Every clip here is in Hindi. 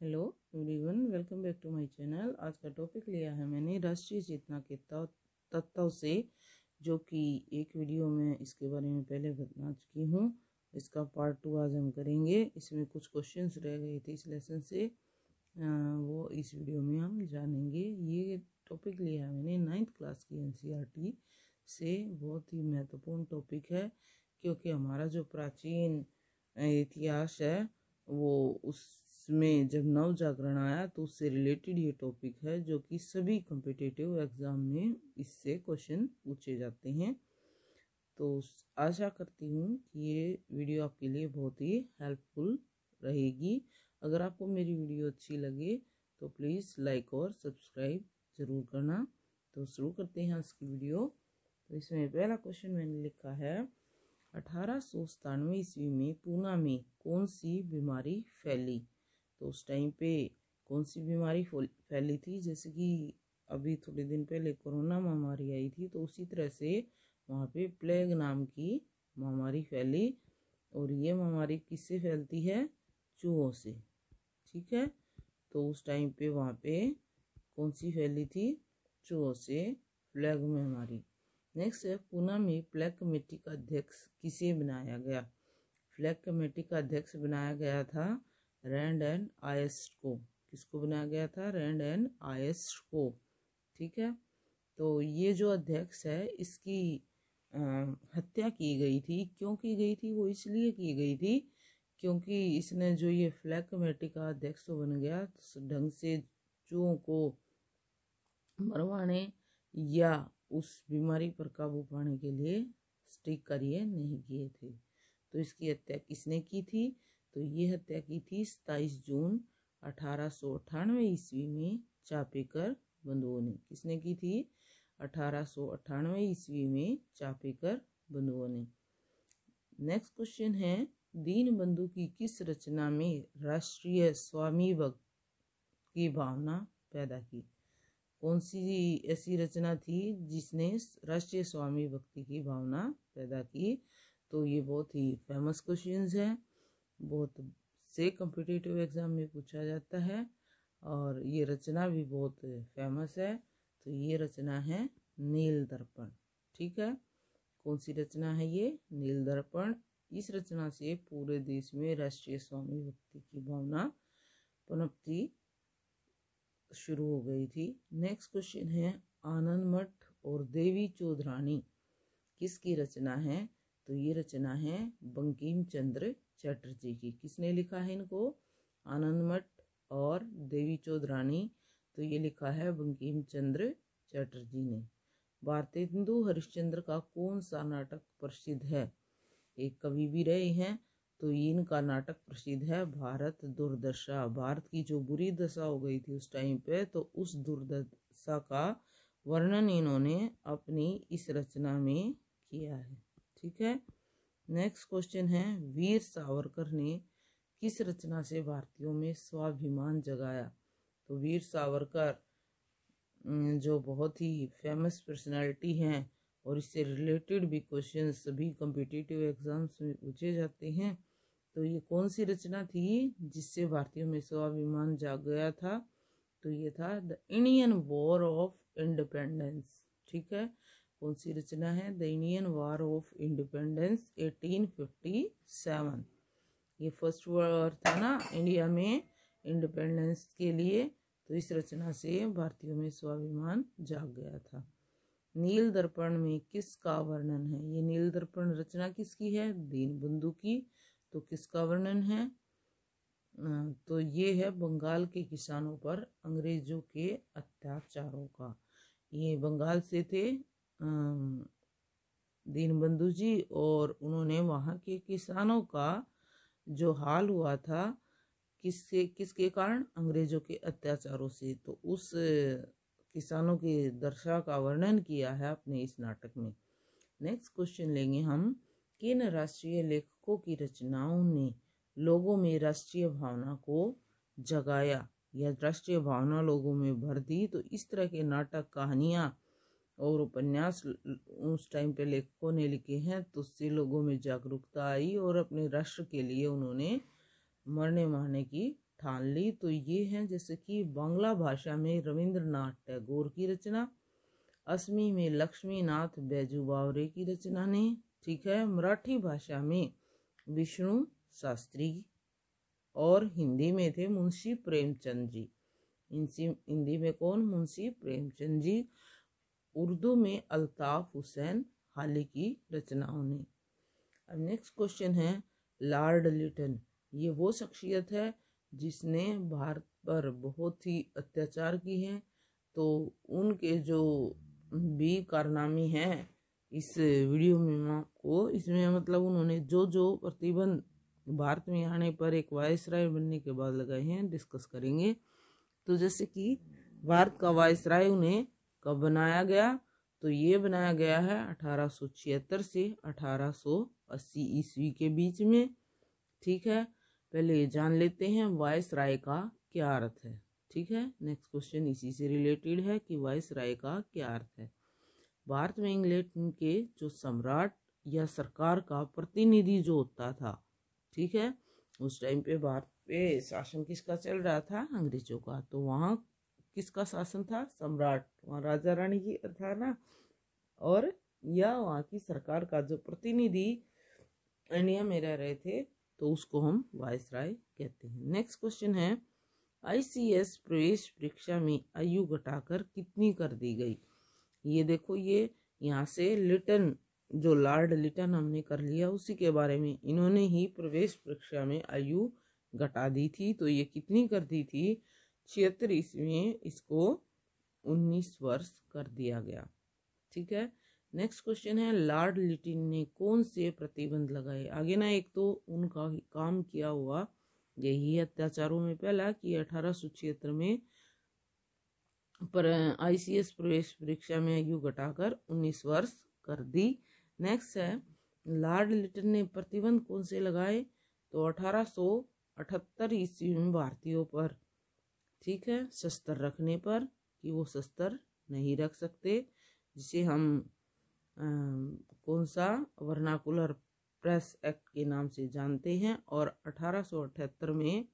Hello everyone, welcome back to my channel. आज का टॉपिक लिया है मैंने राष्ट्रीय चेतना के तत्वों से, जो कि एक वीडियो में इसके बारे में पहले बता चुकी हूँ। इसका पार्ट 2 आज हम करेंगे। इसमें कुछ क्वेश्चंस रह गए थे इस लेसन से, वो इस वीडियो में हम जानेंगे। ये टॉपिक लिया है मैंने 9th क्लास की NCERT से। बहुत ही महत्वपूर्ण टॉपिक है, क्योंकि हमारा जो प्राचीन इतिहास है वो उसमें जब नव जागरण आया तो उससे रिलेटेड ये टॉपिक है, जो कि सभी कॉम्पिटिटिव एग्जाम में इससे क्वेश्चन पूछे जाते हैं। तो आशा करती हूँ कि ये वीडियो आपके लिए बहुत ही हेल्पफुल रहेगी। अगर आपको मेरी वीडियो अच्छी लगे तो प्लीज़ लाइक और सब्सक्राइब ज़रूर करना। तो शुरू करते हैं आज की वीडियो। तो इसमें पहला क्वेश्चन मैंने लिखा है, 1897 ईस्वी में पूना में कौन सी बीमारी फैली? तो उस टाइम पे कौन सी बीमारी फैली थी? जैसे कि अभी थोड़े दिन पहले कोरोना महामारी आई थी, तो उसी तरह से वहाँ पे प्लेग नाम की महामारी फैली। और ये महामारी किससे फैलती है? चूहों से। ठीक है, तो उस टाइम पे वहाँ पे कौन सी फैली थी? चूहों से प्लेग महामारी। नेक्स्ट है, पूना में प्लेग कमेटी का अध्यक्ष किसे बनाया गया? फ्लैग कमेटी का अध्यक्ष बनाया गया था रैंड एंड आयस्ट को। किसको बनाया गया था? रैंड एंड आयस्ट को। ठीक है, तो ये जो अध्यक्ष है इसकी हत्या की गई थी। क्यों की गई थी? वो इसलिए की गई थी क्योंकि इसने जो ये फ्लैग कमेटी का अध्यक्ष तो बन गया, तो ढंग से चूहों को मरवाने या उस बीमारी पर काबू पाने के लिए स्ट्रिक्ट कार्य नहीं किए थे। तो इसकी हत्या किसने की थी? तो ये हत्या की थी 27 जून 1898 ईस्वी में चापेकर बंधुओं ने। किसने की थी? 1898 ईस्वी में चापेकर बंधुओं ने। नेक्स्ट क्वेश्चन है, दीनबंधु की किस रचना में राष्ट्रीय स्वामित्व की भावना पैदा की? कौन सी ऐसी रचना थी जिसने राष्ट्रीय स्वामी भक्ति की भावना पैदा की? तो ये बहुत ही फेमस क्वेश्चंस है, बहुत से कॉम्पिटिटिव एग्जाम में पूछा जाता है, और ये रचना भी बहुत फेमस है। तो ये रचना है नील दर्पण। ठीक है, कौन सी रचना है ये? नील दर्पण। इस रचना से पूरे देश में राष्ट्रीय स्वामी भक्ति की भावना पनपती शुरू हो गई थी। नेक्स्ट क्वेश्चन है, आनंद मठ और देवी चौधरानी किसकी रचना है? तो ये रचना है बंकिम चंद्र चटर्जी की। किसने लिखा है इनको? आनंद मठ और देवी चौधरानी। तो ये लिखा है बंकिम चंद्र चटर्जी ने। भारतेंदु हरिश्चंद्र का कौन सा नाटक प्रसिद्ध है? एक कवि भी रहे हैं, तो इनका नाटक प्रसिद्ध है भारत दुर्दशा। भारत की जो बुरी दशा हो गई थी उस टाइम पे, तो उस दुर्दशा का वर्णन इन्होंने अपनी इस रचना में किया है। ठीक है, नेक्स्ट क्वेश्चन है, वीर सावरकर ने किस रचना से भारतीयों में स्वाभिमान जगाया? तो वीर सावरकर जो बहुत ही फेमस पर्सनालिटी हैं, और इससे रिलेटेड भी क्वेश्चन सभी कॉम्पिटिटिव एग्जाम्स में पूछे जाते हैं। तो ये कौन सी रचना थी जिससे भारतीयों में स्वाभिमान जाग गया था? तो ये था the Indian war of independence. ठीक है, कौन सी रचना है? The Indian war of independence 1857। ये फर्स्ट वॉर था ना इंडिया में इंडिपेंडेंस के लिए, तो इस रचना से भारतीयों में स्वाभिमान जाग गया था। नील दर्पण में किसका वर्णन है? ये नील दर्पण रचना किसकी है? दीनबंधु की। तो किसका वर्णन है? तो ये है बंगाल के किसानों पर अंग्रेजों के अत्याचारों का। ये बंगाल से थे दीनबंधु जी, और उन्होंने वहाँ के किसानों का जो हाल हुआ था किसके कारण? अंग्रेजों के अत्याचारों से। तो उस किसानों की दशा का वर्णन किया है अपने इस नाटक में। नेक्स्ट क्वेश्चन लेंगे हम, किन राष्ट्रीय लेखकों की रचनाओं ने लोगों में राष्ट्रीय भावना को जगाया या राष्ट्रीय भावना लोगों में भर दी? तो इस तरह के नाटक, कहानियाँ और उपन्यास उस टाइम पे लेखकों ने लिखे हैं, तो उससे लोगों में जागरूकता आई और अपने राष्ट्र के लिए उन्होंने मरने मारने की ठान ली, तो ये हैं जैसे कि बांग्ला भाषा में रविंद्रनाथ टैगोर की रचना, असमी में लक्ष्मीनाथ बैजू बावरे की रचना ने, ठीक है, मराठी भाषा में विष्णु शास्त्री, और हिंदी में थे मुंशी प्रेमचंद जी। हिंदी में कौन? मुंशी प्रेमचंद जी। उर्दू में अल्ताफ हुसैन हाली की रचनाओं ने। अब नेक्स्ट क्वेश्चन है लॉर्ड लिटन। ये वो शख्सियत है जिसने भारत पर बहुत ही अत्याचार किए हैं, तो उनके जो भी कारनामे हैं इस वीडियो में आपको इसमें मतलब उन्होंने जो जो प्रतिबंध भारत में आने पर एक वायसराय बनने के बाद लगाए हैं डिस्कस करेंगे। तो जैसे कि भारत का वायसराय उन्हें कब बनाया गया? तो ये बनाया गया है 1876 से 1880 ईस्वी के बीच में, ठीक है। पहले ये जान लेते हैं वायसराय का क्या अर्थ है, ठीक है। नेक्स्ट क्वेश्चन इसी से रिलेटेड है कि वायसराय का क्या अर्थ है। भारत में इंग्लैंड के जो सम्राट या सरकार का प्रतिनिधि जो होता था, ठीक है, उस टाइम पे भारत पे शासन किसका चल रहा था? अंग्रेजों का। तो वहाँ किसका शासन था? सम्राट, वहाँ राजा रानी की था ना, और या वहाँ की सरकार का जो प्रतिनिधि इंडिया में रह रहे थे, तो उसको हम वायसराय कहते हैं। नेक्स्ट क्वेश्चन है ICS प्रवेश परीक्षा में आयु घटाकर कितनी कर दी गई? ये देखो, ये यहाँ से लिटन, जो लॉर्ड लिटन हमने कर लिया, उसी के बारे में इन्होंने ही प्रवेश परीक्षा में आयु घटा दी थी। तो ये कितनी कर दी थी? 76 ईस्वी में इसको 19 वर्ष कर दिया गया, ठीक है। नेक्स्ट क्वेश्चन है लॉर्ड लिटन ने कौन से प्रतिबंध लगाए? आगे ना एक तो उनका काम किया हुआ यही अत्याचारों में पहला कि 1876 में पर ICS प्रवेश परीक्षा में आयु घटाकर 19 वर्ष कर दी। नेक्स्ट है लॉर्ड लिटन ने प्रतिबंध कौन से लगाए? तो 1878 ईस्वी में भारतीयों पर, ठीक है, शस्त्र रखने पर, कि वो शस्त्र नहीं रख सकते, जिसे हम कौन सा वर्नाकुलर प्रेस एक्ट के नाम से जानते हैं। और 1878 में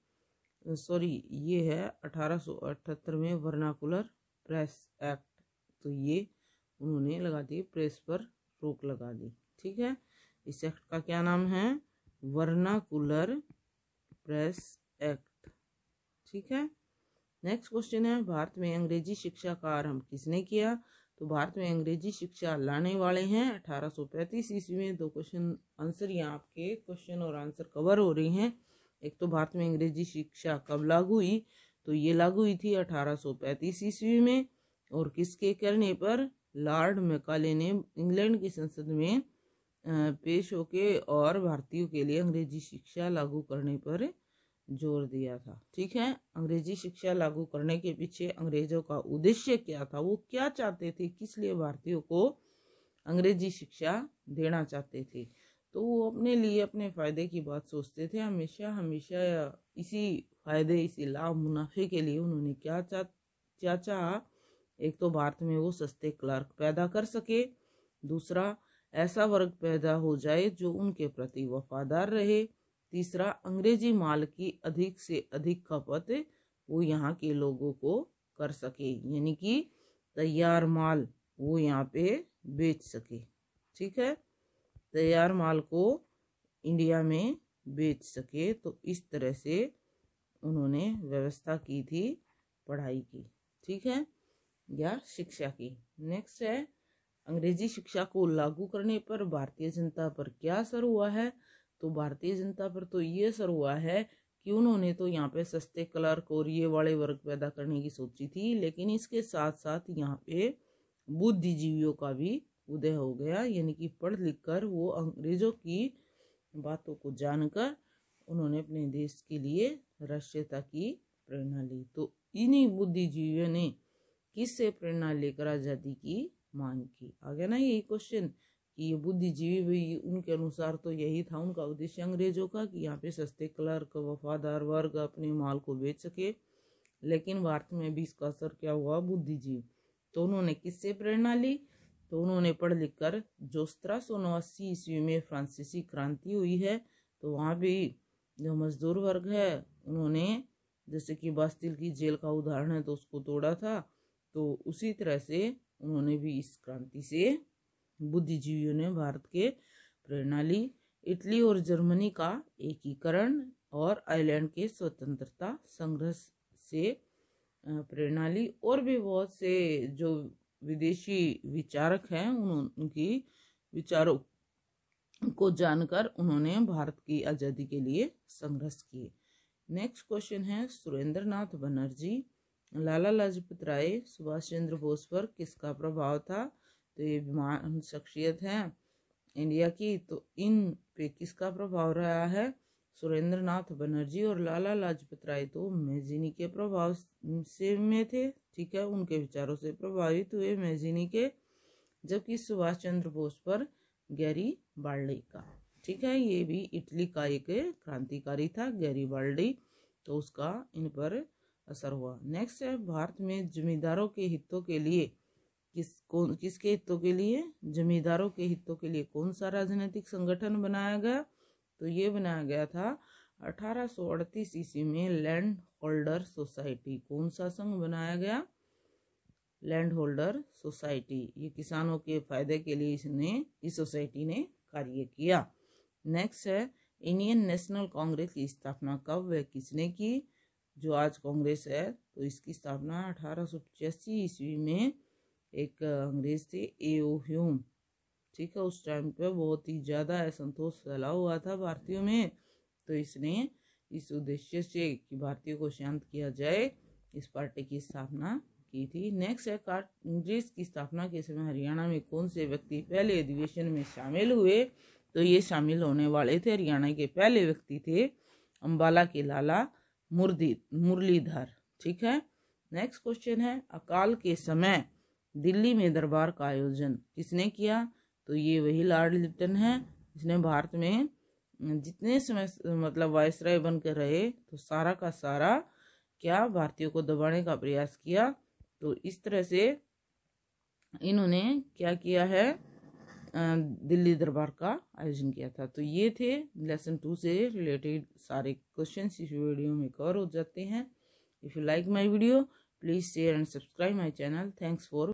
ये है 1878 में वर्नाकुलर प्रेस एक्ट, तो ये उन्होंने लगा दी, प्रेस पर रोक लगा दी, ठीक है। इस एक्ट का क्या नाम है? वर्नाकुलर प्रेस एक्ट, ठीक है। नेक्स्ट क्वेश्चन है भारत में अंग्रेजी शिक्षा का आरंभ किसने किया? तो भारत में अंग्रेजी शिक्षा लाने वाले हैं 1835 ईस्वी में। दो क्वेश्चन आंसर यहाँ आपके क्वेश्चन और आंसर कवर हो रही हैं। एक तो भारत में अंग्रेजी शिक्षा कब लागू हुई? तो ये लागू हुई थी 1835 ईस्वी में, और किसके कहने पर? लॉर्ड मैकाले ने इंग्लैंड की संसद में पेश होके और भारतीयों के लिए अंग्रेजी शिक्षा लागू करने पर जोर दिया था, ठीक है। अंग्रेजी शिक्षा लागू करने के पीछे अंग्रेजों का उद्देश्य क्या था? वो क्या चाहते थे, किस लिए भारतीयों को अंग्रेजी शिक्षा देना चाहते थे? तो वो अपने लिए, अपने फायदे की बात सोचते थे हमेशा हमेशा। इसी फायदे, इसी लाभ मुनाफे के लिए उन्होंने क्या चाहा? एक तो भारत में वो सस्ते क्लर्क पैदा कर सके, दूसरा ऐसा वर्ग पैदा हो जाए जो उनके प्रति वफादार रहे, तीसरा अंग्रेजी माल की अधिक से अधिक खपत वो यहाँ के लोगों को कर सके, यानी कि तैयार माल वो यहाँ पे बेच सके, ठीक है, तैयार माल को इंडिया में बेच सके। तो इस तरह से उन्होंने व्यवस्था की थी पढ़ाई की, ठीक है, या शिक्षा की। नेक्स्ट है अंग्रेजी शिक्षा को लागू करने पर भारतीय जनता पर क्या असर हुआ है? तो भारतीय जनता पर तो ये असर हुआ है कि उन्होंने तो यहाँ पे सस्ते क्लर्क और ये वाले वर्ग पैदा करने की सोची थी, लेकिन इसके साथ साथ यहाँ पे बुद्धिजीवियों का भी उदय हो गया, यानी कि पढ़ लिख कर वो अंग्रेजों की बातों को जानकर उन्होंने अपने देश के लिए राष्ट्रीयता की प्रेरणा ली। तो इन्हीं बुद्धिजीवियों ने किससे प्रेरणा लेकर आज़ादी की मांग की? आ गया ना यही क्वेश्चन कि ये बुद्धिजीवी भी, उनके अनुसार तो यही था उनका उद्देश्य अंग्रेजों का कि यहाँ पे सस्ते क्लर्क, वफादार वर्ग अपने माल को बेच सके। लेकिन भारत में भी इसका असर क्या हुआ? बुद्धिजीवी। तो उन्होंने किससे प्रेरणा ली? तो उन्होंने पढ़ लिख कर, जो 1789 ईस्वी में फ्रांसीसी क्रांति हुई है, तो वहाँ भी जो मजदूर वर्ग है उन्होंने जैसे कि बास्तिल की जेल का उदाहरण है तो उसको तोड़ा था, तो उसी तरह से उन्होंने भी इस क्रांति से बुद्धिजीवियों ने भारत के प्रेरणा ली। इटली और जर्मनी का एकीकरण और आयरलैंड के स्वतंत्रता संघर्ष से प्रेरणा ली। और भी बहुत से जो विदेशी विचारक हैं उनकी विचारों को जानकर उन्होंने भारत की आज़ादी के लिए संघर्ष किए। नेक्स्ट क्वेश्चन है सुरेंद्र नाथ बनर्जी, लाला लाजपत राय, सुभाष चंद्र बोस पर किसका प्रभाव था? तो ये महान शख्सियत है इंडिया की, तो इन पे किसका प्रभाव रहा है? सुरेंद्र नाथ बनर्जी और लाला लाजपत राय तो मैजिनी के प्रभाव से में थे, ठीक है, उनके विचारों से प्रभावित हुए मैजिनी के। जबकि सुभाष चंद्र बोस पर गैरीबाल्डी का, ठीक है, ये भी इटली का एक क्रांतिकारी था गैरीबाल्डी, तो उसका इन पर असर हुआ। नेक्स्ट है भारत में जमींदारों के हितों के लिए किसके हितों के लिए? जमींदारों के हितों के लिए कौन सा राजनीतिक संगठन बनाया गया? तो ये बनाया गया था 1838 ईस्वी में लैंड होल्डर सोसाइटी। कौन सा संघ बनाया गया? Land holder society. ये किसानों के फायदे के लिए इस सोसाइटी ने कार्य किया। नेक्स्ट है इंडियन नेशनल कांग्रेस की स्थापना कब व किसने की? जो आज कांग्रेस है तो इसकी स्थापना 1885 ईस्वी में एक अंग्रेज थे A.O. ह्यूम, ठीक है, उस टाइम पे बहुत ही ज़्यादा असंतोष फैला हुआ था भारतीयों में, तो इसने इस उद्देश्य से कि भारतीयों को शांत किया जाए इस पार्टी की स्थापना की थी। नेक्स्ट है कांग्रेस की स्थापना के समय हरियाणा में कौन से व्यक्ति पहले अधिवेशन में शामिल हुए? तो ये शामिल होने वाले थे, हरियाणा के पहले व्यक्ति थे अंबाला के लाला मुरलीधर, ठीक है। नेक्स्ट क्वेश्चन है अकाल के समय दिल्ली में दरबार का आयोजन किसने किया? तो ये वही लॉर्ड लिप्टन है। इसने भारत में जितने समय मतलब वायसराय बनकर रहे तो सारा का सारा क्या भारतीयों को दबाने का प्रयास किया। तो इस तरह से इन्होंने क्या किया है, दिल्ली दरबार का आयोजन किया था। तो ये थे लेसन 2 से रिलेटेड सारे क्वेश्चंस इस वीडियो में कवर हो जाते हैं। If you like my video please share and subscribe my channel. Thanks for